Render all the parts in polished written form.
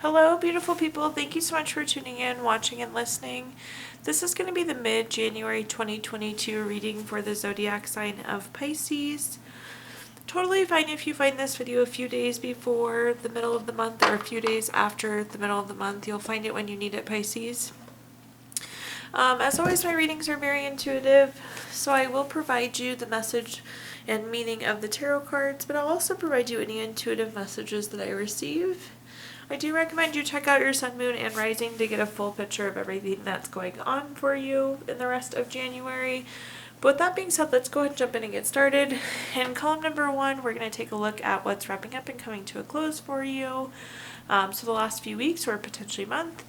Hello, beautiful people. Thank you so much for tuning in, watching, and listening. This is going to be the mid-January 2022 reading for the zodiac sign of Pisces. Totally fine if you find this video a few days before the middle of the month or a few days after the middle of the month. You'll find it when you need it, Pisces. As always, my readings are very intuitive, so I will provide you the message and meaning of the tarot cards, but I'll also provide you any intuitive messages that I receive. I do recommend you check out your sun, moon, and rising to get a full picture of everything that's going on for you in the rest of January. But with that being said, let's go ahead and jump in and get started. In column number 1, we're going to take a look at what's wrapping up and coming to a close for you. So the last few weeks or potentially month.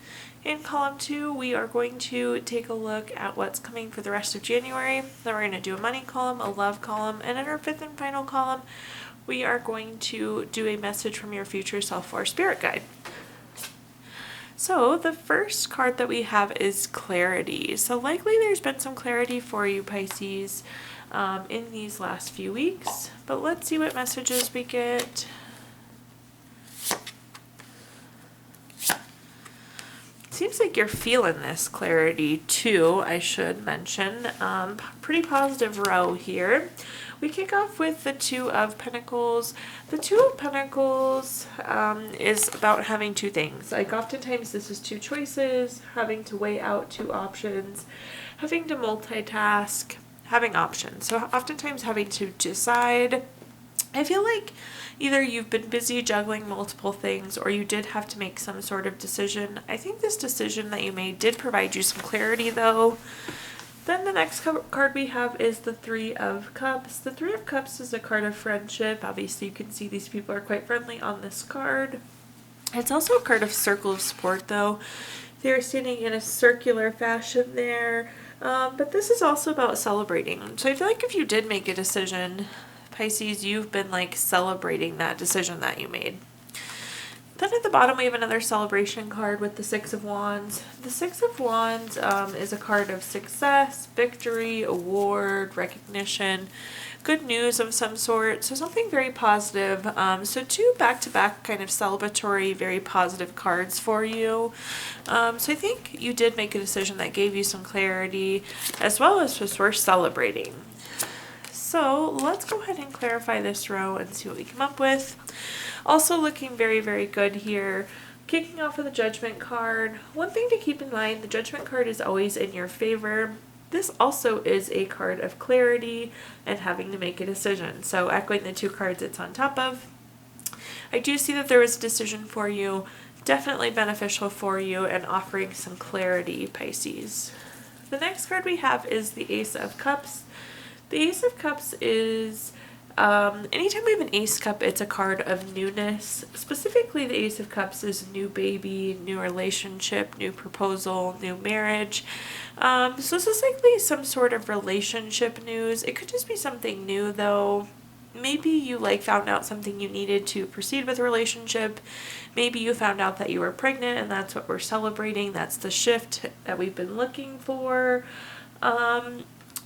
In column 2, we are going to take a look at what's coming for the rest of January. Then we're going to do a money column, a love column, and in our 5th and final column, we are going to do a message from your future self or spirit guide. So the first card that we have is clarity. So likely there's been some clarity for you, Pisces, in these last few weeks. But let's see what messages we get. Seems like you're feeling this clarity too, I should mention. Pretty positive row here. We kick off with the 2 of Pentacles. The 2 of Pentacles is about having 2 things. Like oftentimes this is 2 choices, having to weigh out 2 options, having to multitask, having options. So oftentimes having to decide. I feel like either you've been busy juggling multiple things or you did have to make some sort of decision. I think this decision that you made did provide you some clarity though. Then the next card we have is the 3 of Cups. The 3 of Cups is a card of friendship. Obviously you can see these people are quite friendly on this card. It's also a card of circle of support though. They're standing in a circular fashion there. But this is also about celebrating. So I feel like if you did make a decision, Pisces, you've been like celebrating that decision that you made. Then at the bottom we have another celebration card with the 6 of Wands. The 6 of Wands is a card of success, victory, award, recognition, good news of some sort. So something very positive. So 2 back-to-back kind of celebratory, very positive cards for you. So I think you did make a decision that gave you some clarity as well as just we're celebrating. So let's go ahead and clarify this row and see what we come up with. Also looking very, very good here. Kicking off with the Judgment card. One thing to keep in mind, the Judgment card is always in your favor. This also is a card of clarity and having to make a decision. So echoing the 2 cards it's on top of. I do see that there was a decision for you, definitely beneficial for you and offering some clarity, Pisces. The next card we have is the Ace of Cups. The Ace of Cups is, anytime we have an Ace Cup, it's a card of newness. Specifically, the Ace of Cups is new baby, new relationship, new proposal, new marriage. So this is likely some sort of relationship news. It could just be something new though. Maybe you found out something you needed to proceed with a relationship. Maybe you found out that you were pregnant and that's what we're celebrating. That's the shift that we've been looking for.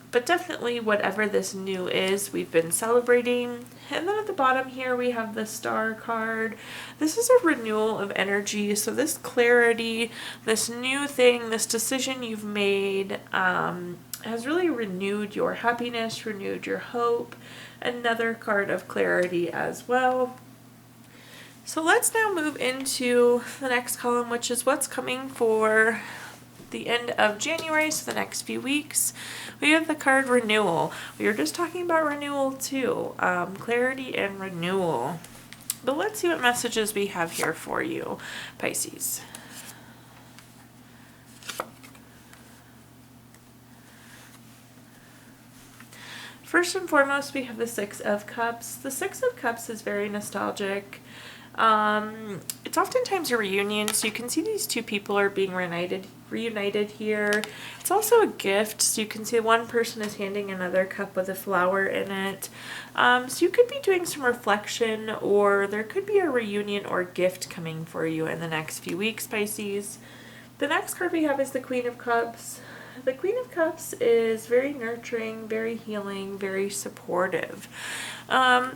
But definitely whatever this new is, we've been celebrating. And then at the bottom here we have the Star card. This is a renewal of energy. So this clarity, this new thing, this decision you've made has really renewed your happiness, renewed your hope. Another card of clarity as well. So let's now move into the next column, which is what's coming for the end of January, so the next few weeks. We have the card Renewal. We were just talking about renewal too, clarity and renewal. But let's see what messages we have here for you, Pisces. First and foremost, we have the 6 of Cups. The 6 of Cups is very nostalgic. It's oftentimes a reunion, so you can see these 2 people are being reunited here. It's also a gift, so you can see one person is handing another cup with a flower in it. So you could be doing some reflection, or there could be a reunion or gift coming for you in the next few weeks, Pisces. The next card we have is the Queen of Cups. the Queen of Cups is very nurturing, very healing, very supportive.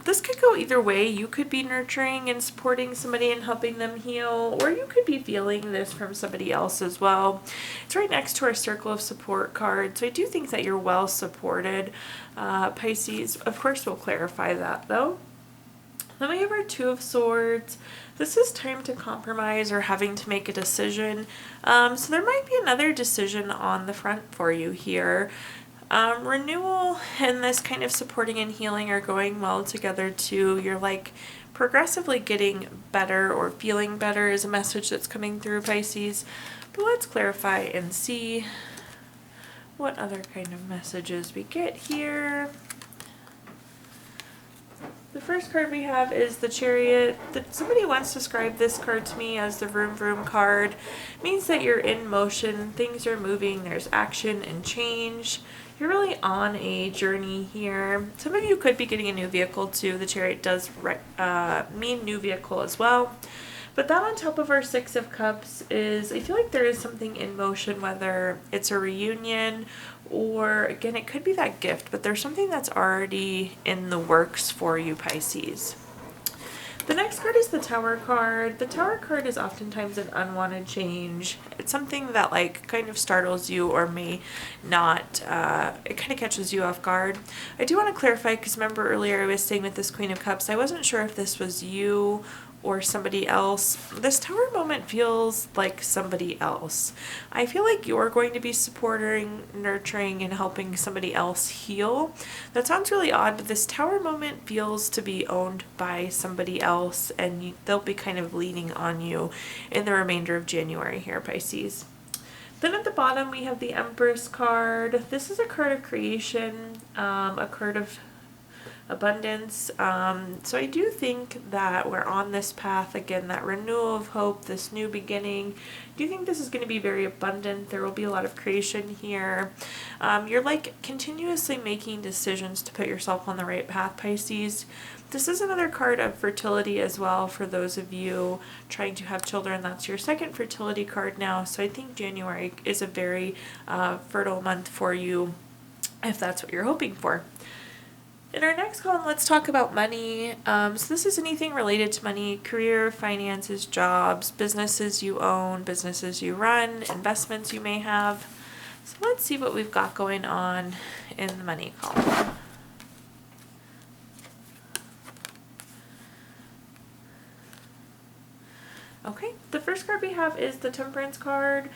This could go either way. You could be nurturing and supporting somebody and helping them heal, or you could be feeling this from somebody else as well. It's right next to our Circle of Support card, so I do think that you're well supported, Pisces. Of course, we'll clarify that though. Then we have our Two of Swords. This is time to compromise or having to make a decision. So there might be another decision on the front for you here. Renewal and this kind of supporting and healing are going well together too. You're like progressively getting better or feeling better is a message that's coming through, Pisces. But let's clarify and see what other kind of messages we get here. The first card we have is the Chariot. Somebody once described this card to me as the vroom vroom card. It means that you're in motion, things are moving, there's action and change. You're really on a journey here. Some of you could be getting a new vehicle too. The Chariot does mean new vehicle as well. But that on top of our Six of Cups is, I feel like there is something in motion, whether it's a reunion or, again, it could be that gift, but there's something that's already in the works for you, Pisces. The next card is the Tower card. The Tower card is oftentimes an unwanted change. It's something that like kind of startles you or may not, it kind of catches you off guard. I do want to clarify, because remember earlier I was saying with this Queen of Cups, I wasn't sure if this was you or somebody else. This Tower moment feels like somebody else. I feel like you're going to be supporting, nurturing, and helping somebody else heal. That sounds really odd, but this Tower moment feels to be owned by somebody else, and they'll be kind of leaning on you in the remainder of January here, Pisces. Then at the bottom we have the Empress card. This is a card of creation, a card of abundance. So I do think that we're on this path again, that renewal of hope, this new beginning. I do think this is going to be very abundant. There will be a lot of creation here. You're like continuously making decisions to put yourself on the right path, Pisces. This is another card of fertility as well for those of you trying to have children. That's your second fertility card now. So I think January is a very fertile month for you if that's what you're hoping for. In our next column, let's talk about money. So this is anything related to money: career, finances, jobs, businesses you own, businesses you run, investments you may have. So let's see what we've got going on in the money column. Okay, the first card we have is the Temperance card.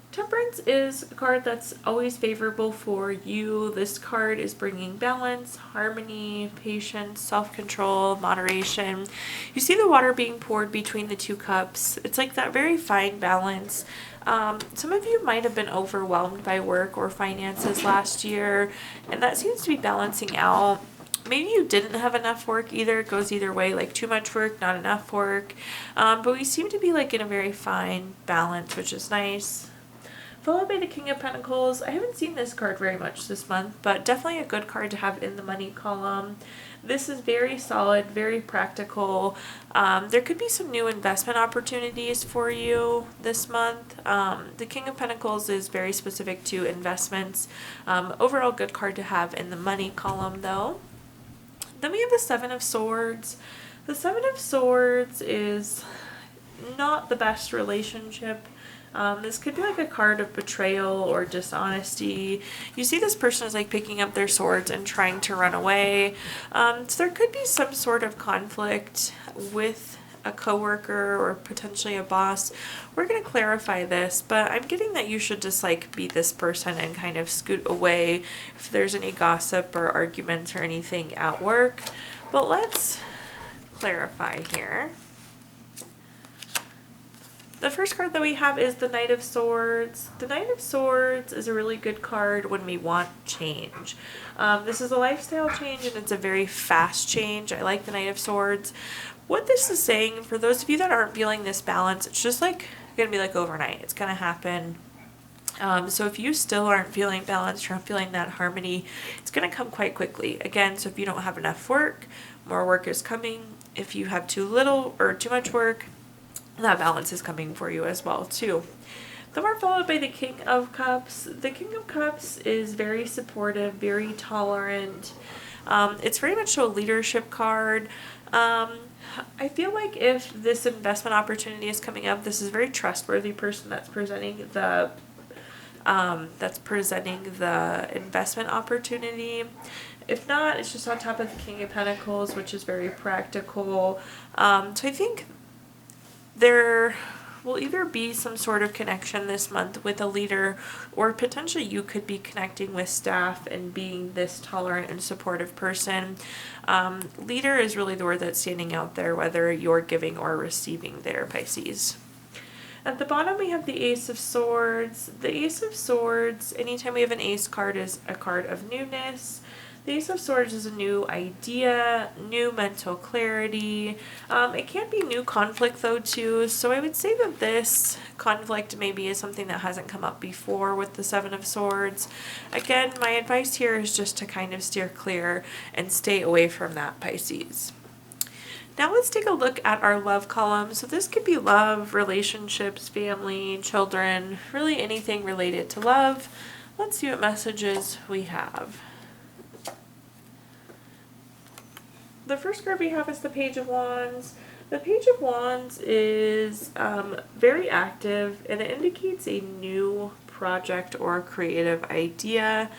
Temperance is a card that's always favorable for you. This card is bringing balance, harmony, patience, self-control, moderation. You see the water being poured between the two cups. It's like that very fine balance. Some of you might have been overwhelmed by work or finances last year, and that seems to be balancing out. Maybe you didn't have enough work either. It goes either way, like too much work, not enough work. But we seem to be like in a very fine balance, which is nice. Followed by the King of Pentacles. I haven't seen this card very much this month, but definitely a good card to have in the money column. This is very solid, very practical. There could be some new investment opportunities for you this month. The King of Pentacles is very specific to investments. Overall good card to have in the money column though. Then we have the Seven of Swords. The Seven of Swords is not the best relationship. This could be like a card of betrayal or dishonesty. You see this person is like picking up their swords and trying to run away. So there could be some sort of conflict with a coworker or potentially a boss. We're going to clarify this, but I'm getting that you should just like be this person and kind of scoot away if there's any gossip or arguments or anything at work. But let's clarify here. The first card that we have is the Knight of Swords. The Knight of Swords is a really good card when we want change. This is a lifestyle change and it's a very fast change. I like the Knight of Swords. What this is saying, for those of you that aren't feeling this balance, it's just like going to be like overnight. It's going to happen. So if you still aren't feeling balanced, you're not feeling that harmony, it's going to come quite quickly. Again, so if you don't have enough work, more work is coming. If you have too little or too much work, that balance is coming for you as well too. Then we're followed by the King of Cups. The King of Cups is very supportive, very tolerant. It's very much so a leadership card. I feel like if this investment opportunity is coming up, this is a very trustworthy person that's presenting the investment opportunity. If not, it's just on top of the King of Pentacles, which is very practical. So I think there will either be some sort of connection this month with a leader, or potentially you could be connecting with staff and being this tolerant and supportive person. Leader is really the word that's standing out there, whether you're giving or receiving there, Pisces. At the bottom, we have the Ace of Swords. The Ace of Swords, anytime we have an ace card, is a card of newness. The Ace of Swords is a new idea, new mental clarity. It can be new conflict, though, too. So I would say that this conflict maybe is something that hasn't come up before with the Seven of Swords. Again, my advice here is just to kind of steer clear and stay away from that, Pisces. Now let's take a look at our love column. So this could be love, relationships, family, children, really anything related to love. Let's see what messages we have. The first card we have is the Page of Wands. The Page of Wands is very active, and it indicates a new project or creative idea.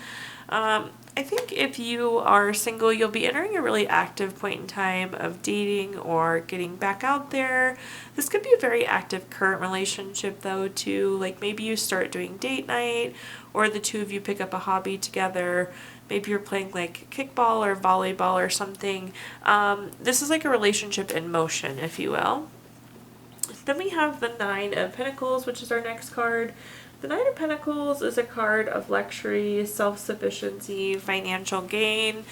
I think if you are single, you'll be entering a really active point in time of dating or getting back out there. This could be a very active current relationship, though, too. Like maybe you start doing date night, or the two of you pick up a hobby together. Maybe you're playing like kickball or volleyball or something. This is like a relationship in motion, if you will. Then we have the Nine of Pentacles, which is our next card. The Nine of Pentacles is a card of luxury, self-sufficiency, financial gain.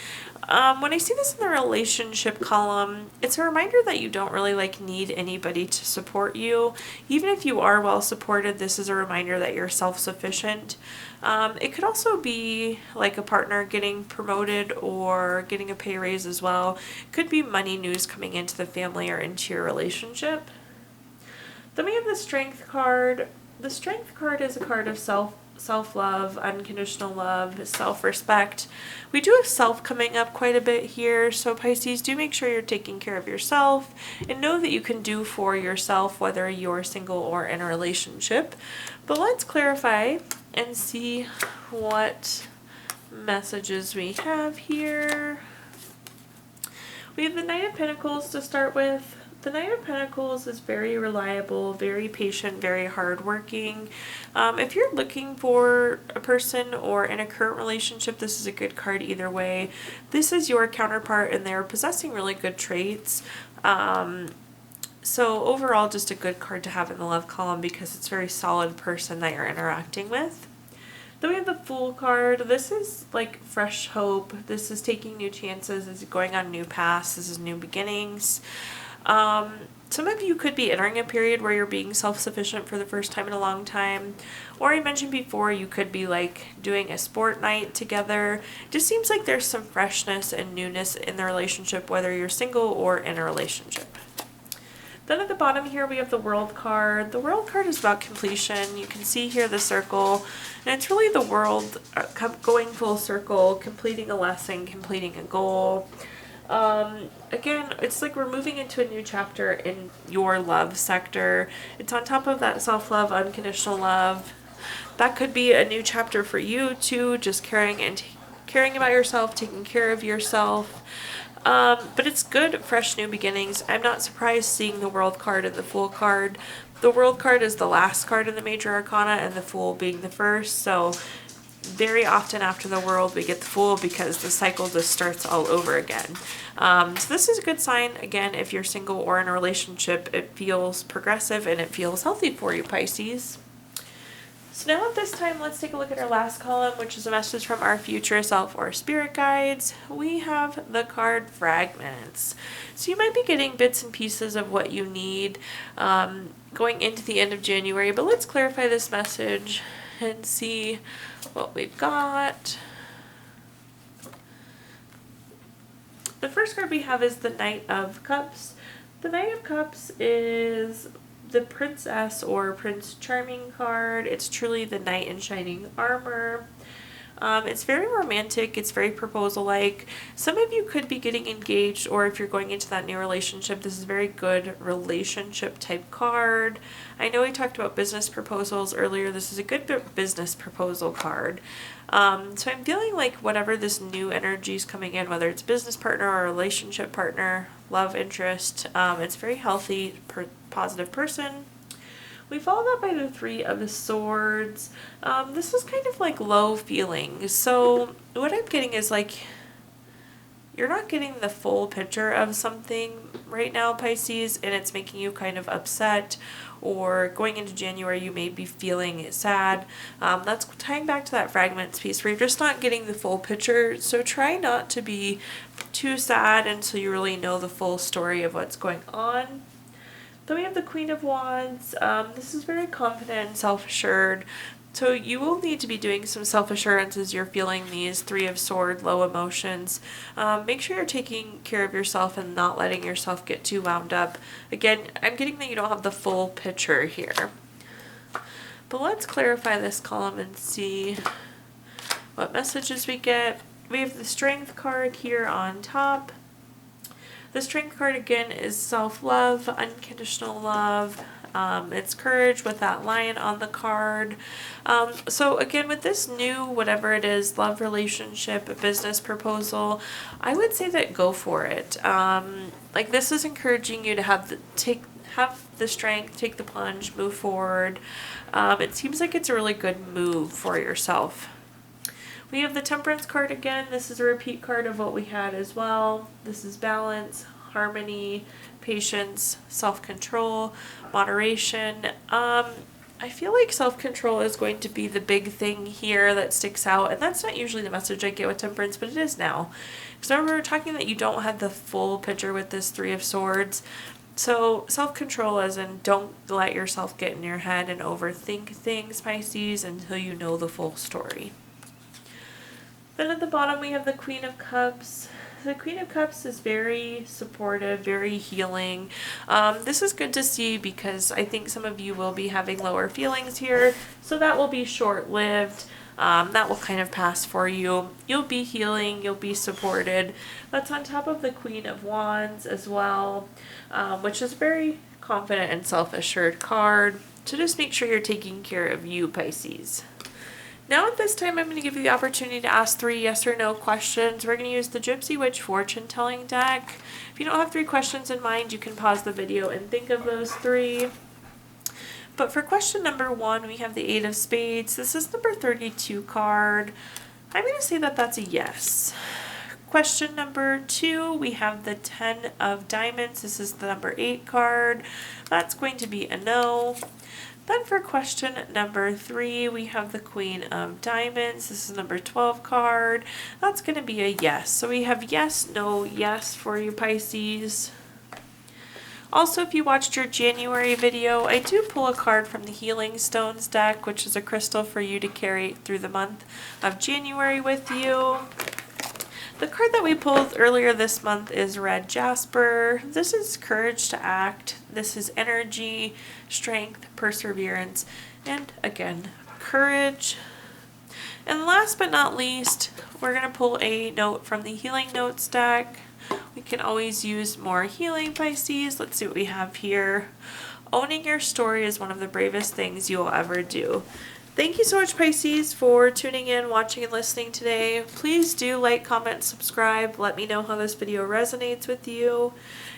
When I see this in the relationship column, it's a reminder that you don't really need anybody to support you. Even if you are well supported, this is a reminder that you're self-sufficient. It could also be like a partner getting promoted or getting a pay raise as well. It could be money news coming into the family or into your relationship. Then we have the Strength card. The Strength card is a card of self-love, unconditional love, self-respect. We do have self coming up quite a bit here, so Pisces, do make sure you're taking care of yourself and know that you can do for yourself whether you're single or in a relationship. But let's clarify and see what messages we have here. We have the Knight of Pentacles to start with. The Knight of Pentacles is very reliable, very patient, very hardworking. If you're looking for a person or in a current relationship, this is a good card either way. This is your counterpart and they're possessing really good traits. So overall, just a good card to have in the love column because it's a very solid person that you're interacting with. Then we have the Fool card. This is like fresh hope. This is taking new chances. This is going on new paths. This is new beginnings. Some of you could be entering a period where you're being self-sufficient for the first time in a long time. Or I mentioned before, you could be like doing a sport night together. It just seems like there's some freshness and newness in the relationship, whether you're single or in a relationship. Then at the bottom here we have the World card. The World card is about completion. You can see here the circle, and it's really the world going full circle, completing a lesson, completing a goal. Again, it's like we're moving into a new chapter in your love sector. It's on top of that self-love, unconditional love. That could be a new chapter for you too, just caring about yourself, taking care of yourself. But it's good, fresh new beginnings. I'm not surprised seeing the World card and the Fool card. The World card is the last card in the Major Arcana and the Fool being the first, so very often after the World we get the Fool because the cycle just starts all over again. So this is a good sign. Again, if you're single or in a relationship, it feels progressive and it feels healthy for you, Pisces. So now at this time, let's take a look at our last column, which is a message from our future self or spirit guides. We have the card Fragments. So you might be getting bits and pieces of what you need going into the end of January, but let's clarify this message and see what we've got. The first card we have is the Knight of Cups. The Knight of Cups is the Princess or Prince Charming card. It's truly the knight in shining armor. It's very romantic. It's very proposal-like. Some of you could be getting engaged, or if you're going into that new relationship, this is a very good relationship type card. I know we talked about business proposals earlier. This is a good business proposal card. So I'm feeling like whatever this new energy is coming in, whether it's business partner or relationship partner, love interest, it's very healthy, positive person. We follow that by the Three of Swords. This is kind of like low feelings. So what I'm getting is like, you're not getting the full picture of something right now, Pisces, and it's making you kind of upset, or going into January you may be feeling sad. That's tying back to that fragments piece where you're just not getting the full picture. So try not to be too sad until you really know the full story of what's going on. Then we have the Queen of Wands. This is very confident and self-assured. So you will need to be doing some self-assurance as you're feeling these Three of Swords, low emotions. Make sure you're taking care of yourself and not letting yourself get too wound up. Again, I'm getting that you don't have the full picture here. But let's clarify this column and see what messages we get. We have the Strength card here on top. The Strength card again is self-love, unconditional love. It's courage with that lion on the card. So again, with this new, whatever it is, love relationship, business proposal, I would say that go for it. Like this is encouraging you to have the strength, take the plunge, move forward. It seems like it's a really good move for yourself. We have the Temperance card again. This is a repeat card of what we had as well. This is balance, harmony, patience, self-control, moderation. I feel like self-control is going to be the big thing here that sticks out, and that's not usually the message I get with Temperance, but it is now. Because remember, we were talking that you don't have the full picture with this Three of Swords. So self-control as in don't let yourself get in your head and overthink things, Pisces, until you know the full story. Then at the bottom we have the Queen of Cups. The Queen of Cups is very supportive, very healing. This is good to see because I think some of you will be having lower feelings here, so that will be short-lived. That will kind of pass for you. You'll be healing, you'll be supported. That's on top of the Queen of Wands as well, which is very confident and self-assured card. So just make sure you're taking care of you, Pisces. Now at this time, I'm going to give you the opportunity to ask 3 yes or no questions. We're going to use the Gypsy Witch fortune telling deck. If you don't have 3 questions in mind, you can pause the video and think of those 3. But for question number 1, we have the 8 of Spades. This is number 32 card. I'm going to say that that's a yes. Question number 2, we have the 10 of Diamonds. This is the number 8 card. That's going to be a no. Then for question number 3, we have the Queen of Diamonds. This is number 12 card. That's going to be a yes. So we have yes, no, yes for you, Pisces. Also, if you watched your January video, I do pull a card from the Healing Stones deck, which is a crystal for you to carry through the month of January with you. The card that we pulled earlier this month is Red Jasper. This is courage to act. This is energy, strength, perseverance, and again, courage. And last but not least, we're going to pull a note from the Healing Notes deck. We can always use more healing, Pisces. Let's see what we have here. Owning your story is one of the bravest things you'll ever do. Thank you so much, Pisces, for tuning in, watching, and listening today. Please do like, comment, subscribe. Let me know how this video resonates with you.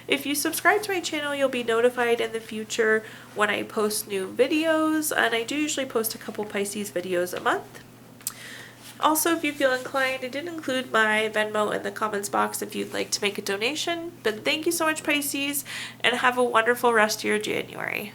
If you subscribe to my channel, you'll be notified in the future when I post new videos, and I do usually post a couple Pisces videos a month. Also, if you feel inclined, I did include my Venmo in the comments box if you'd like to make a donation. But thank you so much, Pisces, and have a wonderful rest of your January.